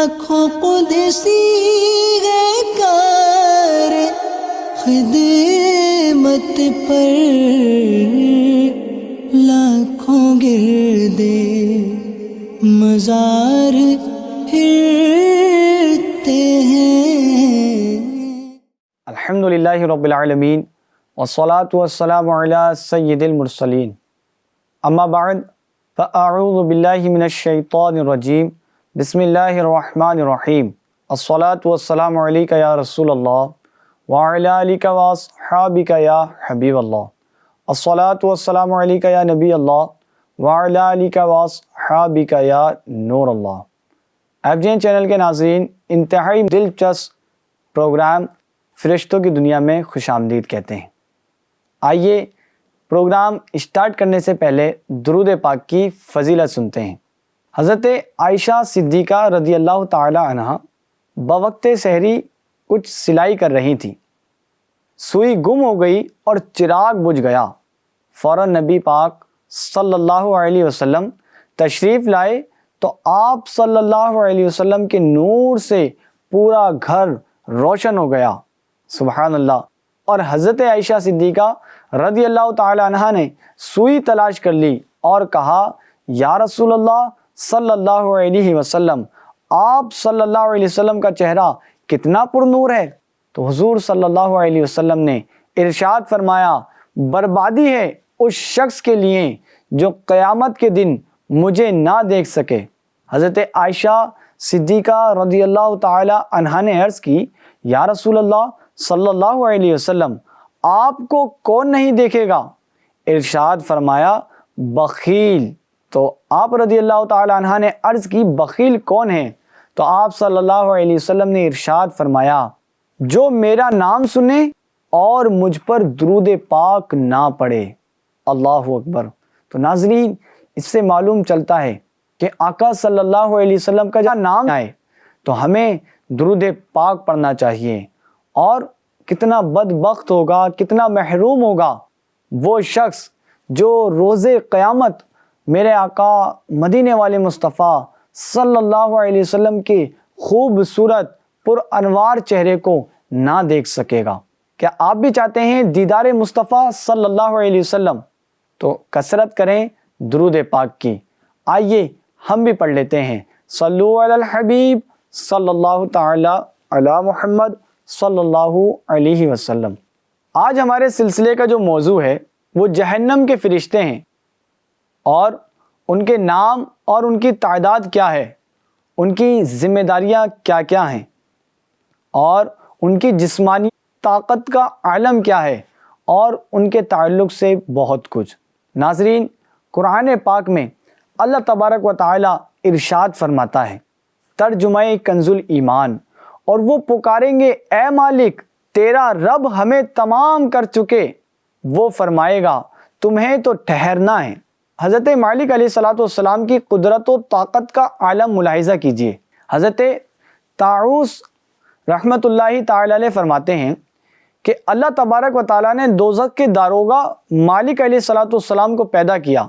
لاکھوں قدسی ہے کار خدمت پر، لاکھوں گردے مزار پھرتے ہیں۔ الحمدللہ رب العالمین والصلاة والسلام علی سید المرسلین، اما بعد فاعوذ باللہ من الشیطان الرجیم، بسم اللہ الرحمن الرحیم، الصلاة والسلام علیک یا رسول اللہ وعلی آلک واصحابک یا حبیب اللہ، الصلاة والسلام علیک یا نبی اللہ وعلی آلک واصحابک یا نور اللہ۔ FGN چینل کے ناظرین، انتہائی دلچسپ پروگرام فرشتوں کی دنیا میں خوش آمدید کہتے ہیں۔ آئیے پروگرام اسٹارٹ کرنے سے پہلے درود پاک کی فضیلت سنتے ہیں۔ حضرت عائشہ صدیقہ رضی اللہ تعالی عنہ بوقت سحری کچھ سلائی کر رہی تھی، سوئی گم ہو گئی اور چراغ بجھ گیا۔ فوراً نبی پاک صلی اللہ علیہ وسلم تشریف لائے تو آپ صلی اللہ علیہ وسلم کے نور سے پورا گھر روشن ہو گیا، سبحان اللہ۔ اور حضرت عائشہ صدیقہ رضی اللہ تعالی عنہ نے سوئی تلاش کر لی اور کہا، یا رسول اللہ صلی اللہ علیہ وسلم، آپ صلی اللہ علیہ وسلم کا چہرہ کتنا پر نور ہے۔ تو حضور صلی اللہ علیہ وسلم نے ارشاد فرمایا، بربادی ہے اس شخص کے لیے جو قیامت کے دن مجھے نہ دیکھ سکے۔ حضرت عائشہ صدیقہ رضی اللہ تعالی عنہ نے عرض کی، یا رسول اللہ صلی اللہ علیہ وسلم، آپ کو کون نہیں دیکھے گا؟ ارشاد فرمایا، بخیل۔ تو آپ رضی اللہ تعالی عنہ نے عرض کی، بخیل کون ہے؟ تو آپ صلی اللہ علیہ وسلم نے ارشاد فرمایا، جو میرا نام سنے اور مجھ پر درود پاک نہ پڑھے۔ اللہ اکبر۔ تو ناظرین، اس سے معلوم چلتا ہے کہ آقا صلی اللہ علیہ وسلم کا جب نام آئے تو ہمیں درود پاک پڑھنا چاہیے۔ اور کتنا بدبخت ہوگا، کتنا محروم ہوگا وہ شخص جو روز قیامت میرے آقا مدینے والے مصطفیٰ صلی اللہ علیہ وسلم کے خوبصورت پر انوار چہرے کو نہ دیکھ سکے گا۔ کیا آپ بھی چاہتے ہیں دیدار مصطفیٰ صلی اللہ علیہ وسلم؟ تو کثرت کریں درود پاک کی۔ آئیے ہم بھی پڑھ لیتے ہیں، صلو علی الحبیب صلی اللہ تعالی علی محمد صلی اللہ علیہ وسلم۔ آج ہمارے سلسلے کا جو موضوع ہے وہ جہنم کے فرشتے ہیں، اور ان کے نام اور ان کی تعداد کیا ہے، ان کی ذمہ داریاں کیا کیا ہیں، اور ان کی جسمانی طاقت کا عالم کیا ہے، اور ان کے تعلق سے بہت کچھ۔ ناظرین، قرآن پاک میں اللہ تبارک و تعالی ارشاد فرماتا ہے، ترجمہ کنز الایمان، اور وہ پکاریں گے، اے مالک، تیرا رب ہمیں تمام کر چکے۔ وہ فرمائے گا، تمہیں تو ٹھہرنا ہے۔ حضرت مالک علیہ السلام کی قدرت و طاقت کا عالم ملاحظہ کیجئے۔ حضرت طاؤس رحمۃ اللہ تعالی علیہ فرماتے ہیں کہ اللہ تبارک و تعالیٰ نے دوزخ کے داروغہ مالک علیہ السلام کو پیدا کیا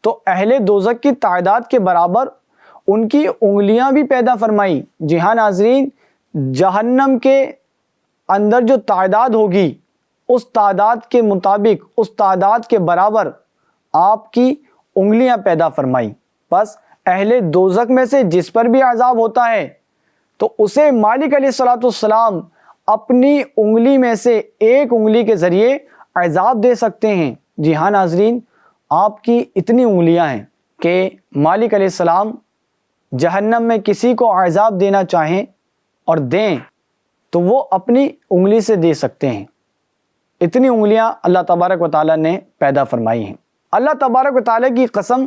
تو اہل دوزخ کی تعداد کے برابر ان کی انگلیاں بھی پیدا فرمائی۔ جی ہاں ناظرین، جہنم کے اندر جو تعداد ہوگی اس تعداد کے مطابق، اس تعداد کے برابر آپ کی انگلیاں پیدا فرمائی۔ بس اہل دوزخ میں سے جس پر بھی عذاب ہوتا ہے تو اسے مالک علیہ السلام اپنی انگلی میں سے ایک انگلی کے ذریعے عذاب دے سکتے ہیں۔ جی ہاں ناظرین، آپ کی اتنی انگلیاں ہیں کہ مالک علیہ السلام جہنم میں کسی کو عذاب دینا چاہیں اور دیں تو وہ اپنی انگلی سے دے سکتے ہیں۔ اتنی انگلیاں اللہ تبارک و تعالیٰ نے پیدا فرمائی ہیں۔ اللہ تبارک و تعالیٰ کی قسم،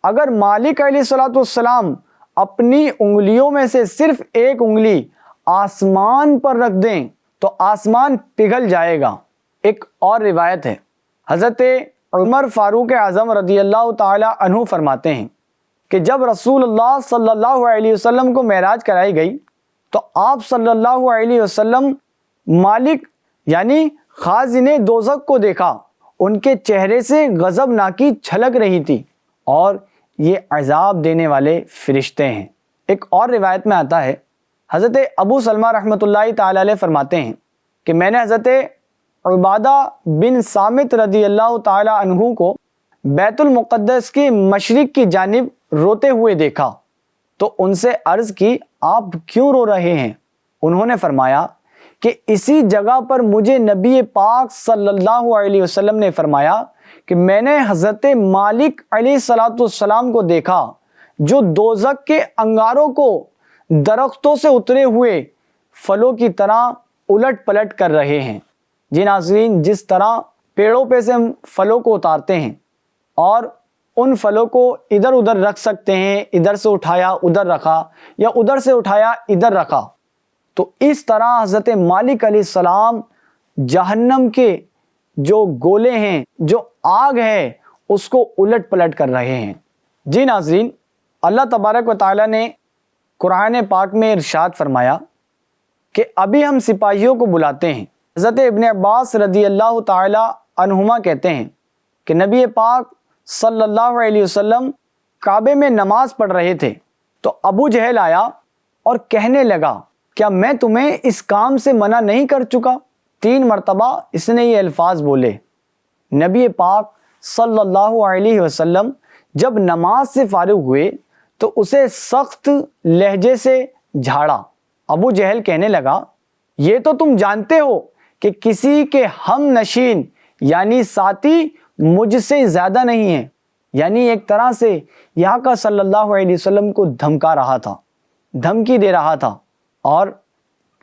اگر مالک علیہ السلام اپنی انگلیوں میں سے صرف ایک انگلی آسمان پر رکھ دیں تو آسمان پگھل جائے گا۔ ایک اور روایت ہے، حضرت عمر فاروق اعظم رضی اللہ تعالی عنہ فرماتے ہیں کہ جب رسول اللہ صلی اللہ علیہ وسلم کو معراج کرائی گئی تو آپ صلی اللہ علیہ وسلم مالک یعنی خازن دوزخ کو دیکھا، ان کے چہرے سے غضبناکی چھلک رہی تھی، اور یہ عذاب دینے والے فرشتے ہیں۔ ایک اور روایت میں آتا ہے، حضرت ابو سلمہ رحمۃ اللہ تعالی علیہ فرماتے ہیں کہ میں نے حضرت عبادہ بن صامت رضی اللہ تعالی عنہ کو بیت المقدس کی مشرق کی جانب روتے ہوئے دیکھا تو ان سے عرض کی، آپ کیوں رو رہے ہیں؟ انہوں نے فرمایا کہ اسی جگہ پر مجھے نبی پاک صلی اللہ علیہ وسلم نے فرمایا کہ میں نے حضرت مالک علیہ الصلوۃ والسلام کو دیکھا جو دوزخ کے انگاروں کو درختوں سے اترے ہوئے پھلوں کی طرح الٹ پلٹ کر رہے ہیں۔ جی ناظرین، جس طرح پیڑوں پہ سے ہم پھلوں کو اتارتے ہیں اور ان پھلوں کو ادھر ادھر رکھ سکتے ہیں، ادھر سے اٹھایا ادھر رکھا یا ادھر سے اٹھایا ادھر رکھا، تو اس طرح حضرت مالک علیہ السلام جہنم کے جو گولے ہیں، جو آگ ہے، اس کو الٹ پلٹ کر رہے ہیں۔ جی ناظرین، اللہ تبارک و تعالیٰ نے قرآن پاک میں ارشاد فرمایا کہ ابھی ہم سپاہیوں کو بلاتے ہیں۔ حضرت ابن عباس رضی اللہ تعالی عنہما کہتے ہیں کہ نبی پاک صلی اللہ علیہ وسلم کعبے میں نماز پڑھ رہے تھے تو ابو جہل آیا اور کہنے لگا، کیا میں تمہیں اس کام سے منع نہیں کر چکا؟ 3 مرتبہ اس نے یہ الفاظ بولے۔ نبی پاک صلی اللہ علیہ وسلم جب نماز سے فارغ ہوئے تو اسے سخت لہجے سے جھاڑا۔ ابو جہل کہنے لگا، یہ تو تم جانتے ہو کہ کسی کے ہم نشین یعنی ساتھی مجھ سے زیادہ نہیں ہیں، یعنی ایک طرح سے یہاں کا صلی اللہ علیہ وسلم کو دھمکا رہا تھا، دھمکی دے رہا تھا اور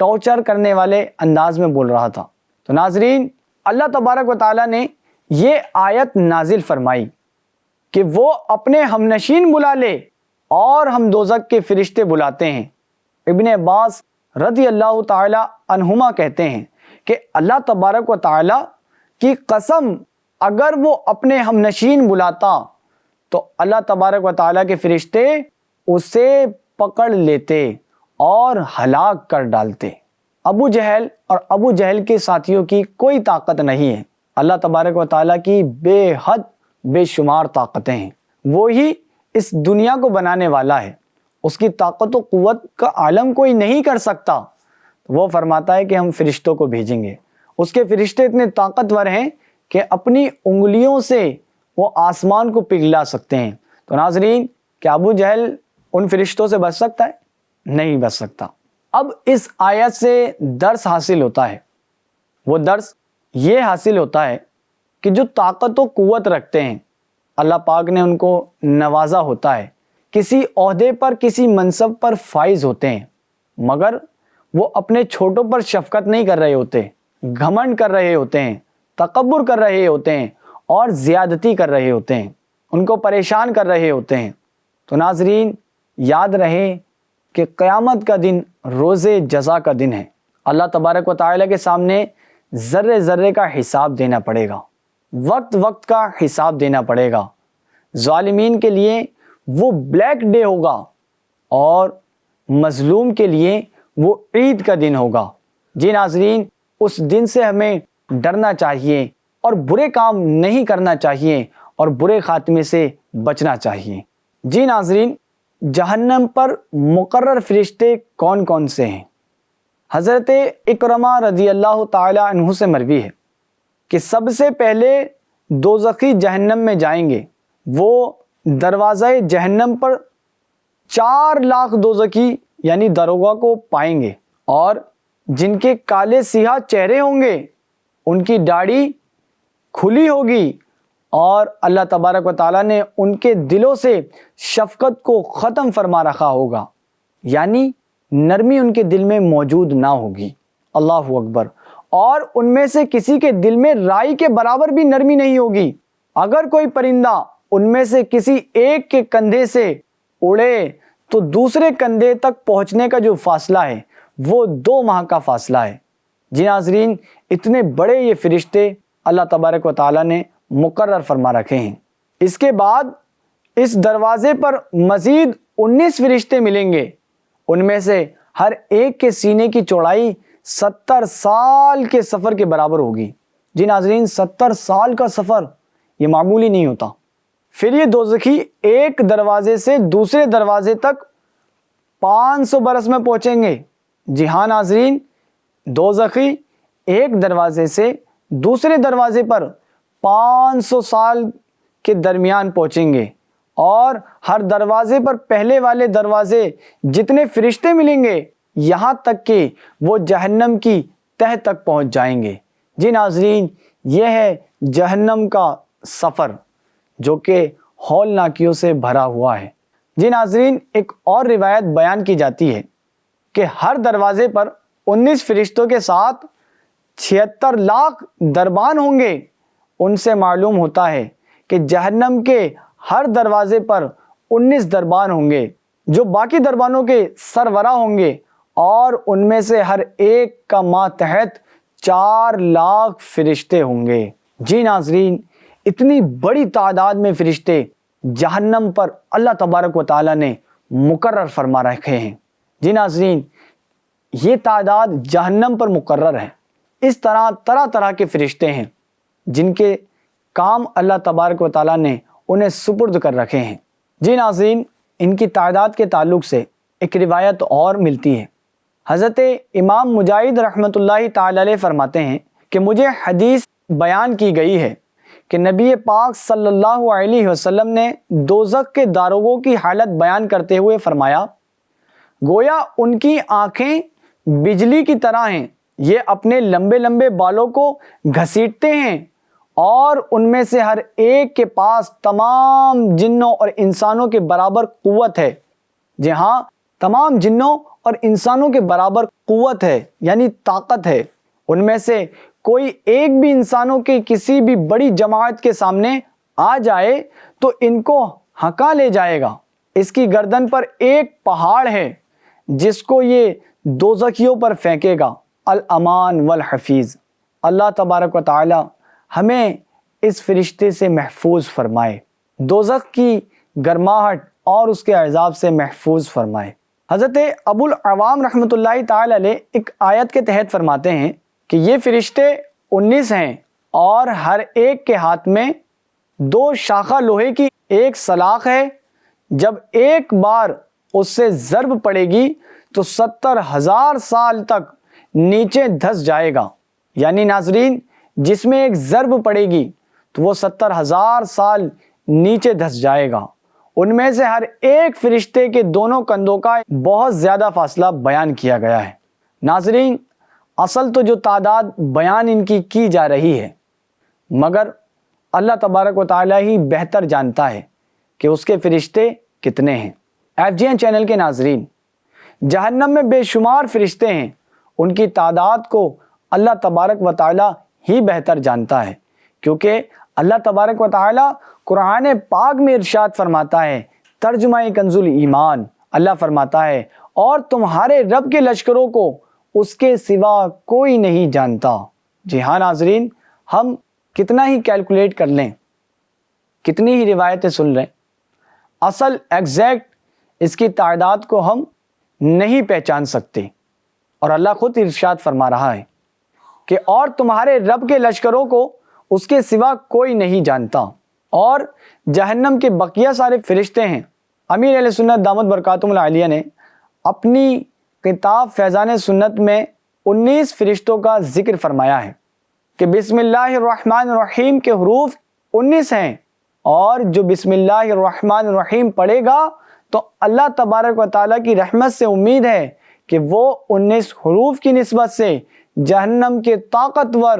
ٹارچر کرنے والے انداز میں بول رہا تھا۔ تو ناظرین، اللہ تبارک و تعالیٰ نے یہ آیت نازل فرمائی کہ وہ اپنے ہمنشین بلا لے اور ہم دوزخ کے فرشتے بلاتے ہیں۔ ابن عباس رضی اللہ تعالی عنہما کہتے ہیں کہ اللہ تبارک و تعالی کی قسم، اگر وہ اپنے ہمنشین بلاتا تو اللہ تبارک و تعالی کے فرشتے اسے پکڑ لیتے اور ہلاک کر ڈالتے۔ ابو جہل اور ابو جہل کے ساتھیوں کی کوئی طاقت نہیں ہے، اللہ تبارک و تعالیٰ کی بے حد بے شمار طاقتیں ہیں۔ وہی اس دنیا کو بنانے والا ہے، اس کی طاقت و قوت کا عالم کوئی نہیں کر سکتا۔ وہ فرماتا ہے کہ ہم فرشتوں کو بھیجیں گے، اس کے فرشتے اتنے طاقتور ہیں کہ اپنی انگلیوں سے وہ آسمان کو پگھلا سکتے ہیں۔ تو ناظرین، کیا ابو جہل ان فرشتوں سے بچ سکتا ہے؟ نہیں بچ سکتا۔ اب اس آیت سے درس حاصل ہوتا ہے، وہ درس یہ حاصل ہوتا ہے کہ جو طاقت و قوت رکھتے ہیں، اللہ پاک نے ان کو نوازا ہوتا ہے، کسی عہدے پر کسی منصب پر فائز ہوتے ہیں، مگر وہ اپنے چھوٹوں پر شفقت نہیں کر رہے ہوتے، گھمنڈ کر رہے ہوتے ہیں، تکبر کر رہے ہوتے ہیں اور زیادتی کر رہے ہوتے ہیں، ان کو پریشان کر رہے ہوتے ہیں۔ تو ناظرین، یاد رہے کہ قیامت کا دن روز جزا کا دن ہے۔ اللہ تبارک و تعالیٰ کے سامنے ذرے ذرے کا حساب دینا پڑے گا، وقت وقت کا حساب دینا پڑے گا۔ ظالمین کے لیے وہ بلیک ڈے ہوگا اور مظلوم کے لیے وہ عید کا دن ہوگا۔ جی ناظرین، اس دن سے ہمیں ڈرنا چاہیے اور برے کام نہیں کرنا چاہیے اور برے خاتمے سے بچنا چاہیے۔ جی ناظرین، جہنم پر مقرر فرشتے کون کون سے ہیں؟ حضرت اکرمہ رضی اللہ تعالی عنہ سے مروی ہے کہ سب سے پہلے دوزخی جہنم میں جائیں گے، وہ دروازہ جہنم پر 4 لاکھ دوزخی یعنی داروغہ کو پائیں گے، اور جن کے کالے سیاہ چہرے ہوں گے ان کی داڑھی کھلی ہوگی، اور اللہ تبارک و تعالیٰ نے ان کے دلوں سے شفقت کو ختم فرما رکھا ہوگا، یعنی نرمی ان کے دل میں موجود نہ ہوگی۔ اللہ اکبر۔ اور ان میں سے کسی کے دل میں رائی کے برابر بھی نرمی نہیں ہوگی۔ اگر کوئی پرندہ ان میں سے کسی ایک کے کندھے سے اڑے تو دوسرے کندھے تک پہنچنے کا جو فاصلہ ہے وہ 2 ماہ کا فاصلہ ہے۔ جی ناظرین، اتنے بڑے یہ فرشتے اللہ تبارک و تعالیٰ نے مقرر فرما رکھے ہیں۔ اس کے بعد اس دروازے پر مزید 19 فرشتے ملیں گے، ان میں سے ہر ایک کے سینے کی چوڑائی 70 سال کے سفر کے برابر ہوگی۔ جی ناظرین، 70 سال کا سفر یہ معمولی نہیں ہوتا۔ پھر یہ دوزخی ایک دروازے سے دوسرے دروازے تک 500 برس میں پہنچیں گے۔ جی ہاں ناظرین، دوزخی ایک دروازے سے دوسرے دروازے پر 500 سال کے درمیان پہنچیں گے، اور ہر دروازے پر پہلے والے دروازے جتنے فرشتے ملیں گے یہاں تک کہ وہ جہنم کی تہہ تک پہنچ جائیں گے۔ جی ناظرین، یہ ہے جہنم کا سفر جو کہ ہولناکیوں سے بھرا ہوا ہے۔ جی ناظرین، ایک اور روایت بیان کی جاتی ہے کہ ہر دروازے پر 19 فرشتوں کے ساتھ 76 لاکھ دربان ہوں گے۔ ان سے معلوم ہوتا ہے کہ جہنم کے ہر دروازے پر 19 دربان ہوں گے جو باقی دربانوں کے سربراہ ہوں گے، اور ان میں سے ہر ایک کا ماتحت 4 لاکھ فرشتے ہوں گے۔ جی ناظرین، اتنی بڑی تعداد میں فرشتے جہنم پر اللہ تبارک و تعالیٰ نے مقرر فرما رکھے ہیں۔ جی ناظرین، یہ تعداد جہنم پر مقرر ہے۔ اس طرح طرح طرح کے فرشتے ہیں جن کے کام اللہ تبارک و تعالیٰ نے انہیں سپرد کر رکھے ہیں۔ جی ناظرین، ان کی تعداد کے تعلق سے ایک روایت اور ملتی ہے۔ حضرت امام مجاہد رحمۃ اللہ تعالی علیہ فرماتے ہیں کہ مجھے حدیث بیان کی گئی ہے کہ نبی پاک صلی اللہ علیہ وسلم نے دوزخ کے داروغوں کی حالت بیان کرتے ہوئے فرمایا، گویا ان کی آنکھیں بجلی کی طرح ہیں، یہ اپنے لمبے لمبے بالوں کو گھسیٹتے ہیں، اور ان میں سے ہر ایک کے پاس تمام جنوں اور انسانوں کے برابر قوت ہے۔ جی ہاں، تمام جنوں اور انسانوں کے برابر قوت ہے، یعنی طاقت ہے۔ ان میں سے کوئی ایک بھی انسانوں کے کسی بھی بڑی جماعت کے سامنے آ جائے تو ان کو ہکا لے جائے گا۔ اس کی گردن پر ایک پہاڑ ہے جس کو یہ دوزخیوں پر پھینکے گا۔ الامان والحفیظ۔ اللہ تبارک و تعالی ہمیں اس فرشتے سے محفوظ فرمائے، دوزخ کی گرماہٹ اور اس کے عذاب سے محفوظ فرمائے۔ حضرت ابو العوام رحمۃ اللہ تعالی علیہ ایک آیت کے تحت فرماتے ہیں کہ یہ فرشتے 19 ہیں، اور ہر ایک کے ہاتھ میں 2 شاخہ لوہے کی ایک سلاخ ہے، جب ایک بار اس سے ضرب پڑے گی تو 70,000 سال تک نیچے دھس جائے گا۔ یعنی ناظرین، جس میں ایک ضرب پڑے گی تو وہ 70,000 سال نیچے دھس جائے گا۔ ان میں سے ہر ایک فرشتے کے دونوں کندھوں کا بہت زیادہ فاصلہ بیان کیا گیا ہے۔ ناظرین، اصل تو جو تعداد بیان ان کی جا رہی ہے، مگر اللہ تبارک و تعالیٰ ہی بہتر جانتا ہے کہ اس کے فرشتے کتنے ہیں۔ FGN چینل کے ناظرین، جہنم میں بے شمار فرشتے ہیں، ان کی تعداد کو اللہ تبارک و تعالیٰ ہی بہتر جانتا ہے، کیونکہ اللہ تبارک و تعالیٰ قرآن پاک میں ارشاد فرماتا ہے، ترجمہ کنز الایمان، اللہ فرماتا ہے، اور تمہارے رب کے لشکروں کو اس کے سوا کوئی نہیں جانتا۔ جی ہاں ناظرین، ہم کتنا ہی کیلکولیٹ کر لیں، کتنی ہی روایتیں سن لیں، اصل ایگزیکٹ اس کی تعداد کو ہم نہیں پہچان سکتے۔ اور اللہ خود ارشاد فرما رہا ہے کہ اور تمہارے رب کے لشکروں کو اس کے سوا کوئی نہیں جانتا۔ اور جہنم کے بقیہ سارے فرشتے ہیں۔ امیر اہل سنت دامت برکاتہم العالیہ نے اپنی کتاب فیضان سنت میں 19 فرشتوں کا ذکر فرمایا ہے کہ بسم اللہ الرحمن الرحیم کے حروف 19 ہیں، اور جو بسم اللہ الرحمن الرحیم پڑھے گا تو اللہ تبارک و تعالیٰ کی رحمت سے امید ہے کہ وہ 19 حروف کی نسبت سے جہنم کے طاقتور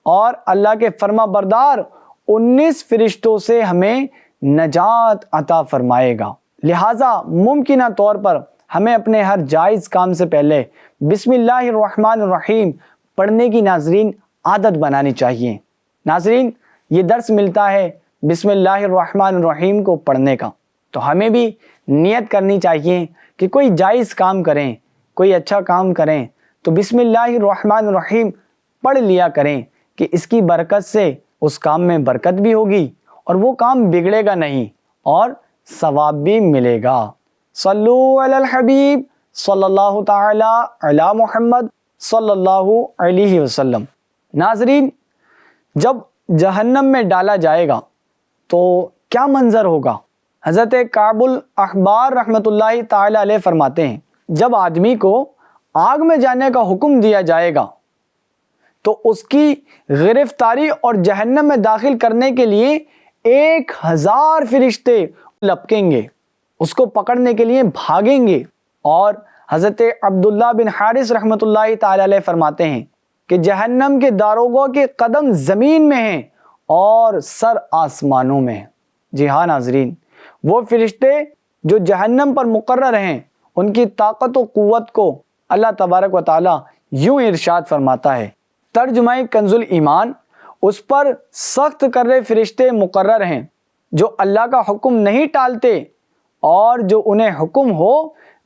اور اللہ کے فرما بردار 19 فرشتوں سے ہمیں نجات عطا فرمائے گا۔ لہٰذا ممکنہ طور پر ہمیں اپنے ہر جائز کام سے پہلے بسم اللہ الرحمن الرحیم پڑھنے کی ناظرین عادت بنانی چاہیے۔ ناظرین، یہ درس ملتا ہے بسم اللہ الرحمن الرحیم کو پڑھنے کا، تو ہمیں بھی نیت کرنی چاہیے کہ کوئی جائز کام کریں، کوئی اچھا کام کریں تو بسم اللہ الرحمن الرحیم پڑھ لیا کریں کہ اس کی برکت سے اس کام میں برکت بھی ہوگی اور وہ کام بگڑے گا نہیں اور ثواب بھی ملے گا۔ صلو علی الحبیب صلی اللہ تعالی علی محمد صلی اللہ علیہ وسلم۔ ناظرین، جب جہنم میں ڈالا جائے گا تو کیا منظر ہوگا؟ حضرت کعب الاحبار رحمۃ اللہ تعالی علیہ فرماتے ہیں جب آدمی کو آگ میں جانے کا حکم دیا جائے گا تو اس کی گرفتاری اور جہنم میں داخل کرنے کے لیے 1000 فرشتے لپکیں گے، اس کو پکڑنے کے لیے بھاگیں گے۔ اور حضرت عبداللہ بن حارث رحمۃ اللہ تعالی علیہ فرماتے ہیں کہ جہنم کے داروغوں کے قدم زمین میں ہیں اور سر آسمانوں میں ہیں۔ جی ہاں ناظرین، وہ فرشتے جو جہنم پر مقرر ہیں، ان کی طاقت و قوت کو اللہ تبارک و تعالی یوں ارشاد فرماتا ہے، ترجمہ کنز الایمان، اس پر سخت کرے فرشتے مقرر ہیں جو اللہ کا حکم نہیں ٹالتے اور جو انہیں حکم ہو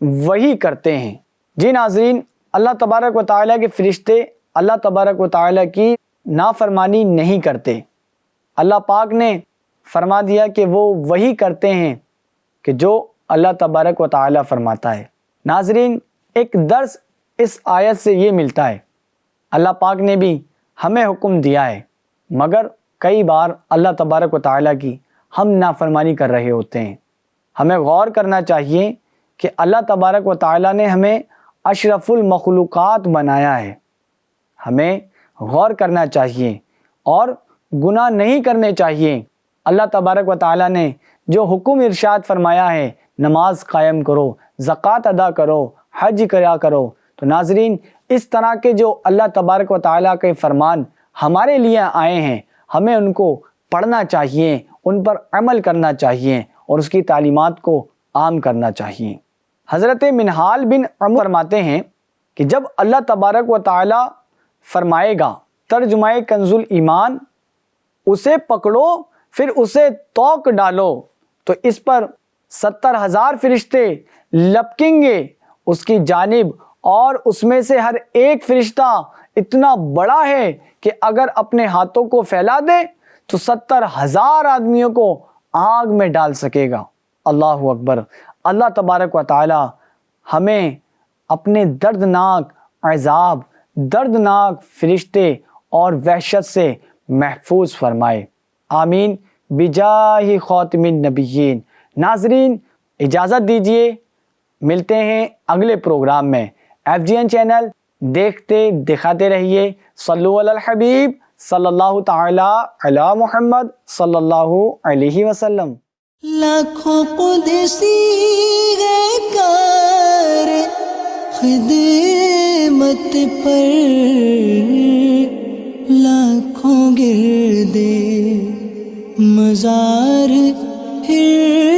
وہی کرتے ہیں۔ جی ناظرین، اللہ تبارک و تعالیٰ کے فرشتے اللہ تبارک و تعالیٰ کی نافرمانی نہیں کرتے۔ اللہ پاک نے فرما دیا کہ وہ وہی کرتے ہیں کہ جو اللہ تبارک و تعالیٰ فرماتا ہے۔ ناظرین، ایک درس اس آیت سے یہ ملتا ہے، اللہ پاک نے بھی ہمیں حکم دیا ہے، مگر کئی بار اللہ تبارک و تعالیٰ کی ہم نافرمانی کر رہے ہوتے ہیں۔ ہمیں غور کرنا چاہیے کہ اللہ تبارک و تعالیٰ نے ہمیں اشرف المخلوقات بنایا ہے، ہمیں غور کرنا چاہیے اور گناہ نہیں کرنے چاہیے۔ اللہ تبارک و تعالیٰ نے جو حکم ارشاد فرمایا ہے، نماز قائم کرو، زکوٰۃ ادا کرو، حج کرا کرو، تو ناظرین اس طرح کے جو اللہ تبارک و تعالیٰ کے فرمان ہمارے لیے آئے ہیں، ہمیں ان کو پڑھنا چاہیے، ان پر عمل کرنا چاہیے اور اس کی تعلیمات کو عام کرنا چاہیے۔ حضرت منہال بن عمر فرماتے ہیں کہ جب اللہ تبارک و تعالیٰ فرمائے گا ترجمہ کنز الایمان، اسے پکڑو پھر اسے توق ڈالو، تو اس پر 70,000 فرشتے لپکیں گے اس کی جانب، اور اس میں سے ہر ایک فرشتہ اتنا بڑا ہے کہ اگر اپنے ہاتھوں کو پھیلا دے تو 70,000 آدمیوں کو آگ میں ڈال سکے گا۔ اللہ اکبر۔ اللہ تبارک و تعالی ہمیں اپنے دردناک عذاب، دردناک فرشتے اور وحشت سے محفوظ فرمائے، آمین بجاہ خاتم النبیین۔ ناظرین اجازت دیجیے، ملتے ہیں اگلے پروگرام میں۔ FGN چینل دیکھتے دکھاتے رہیے۔ صلو علی الحبیب صلی اللہ تعالی علی محمد صلی اللہ علیہ وسلم۔ لاکھوں قدسی گئے کار خدمت پر، لاکھوں گردے مزار پھر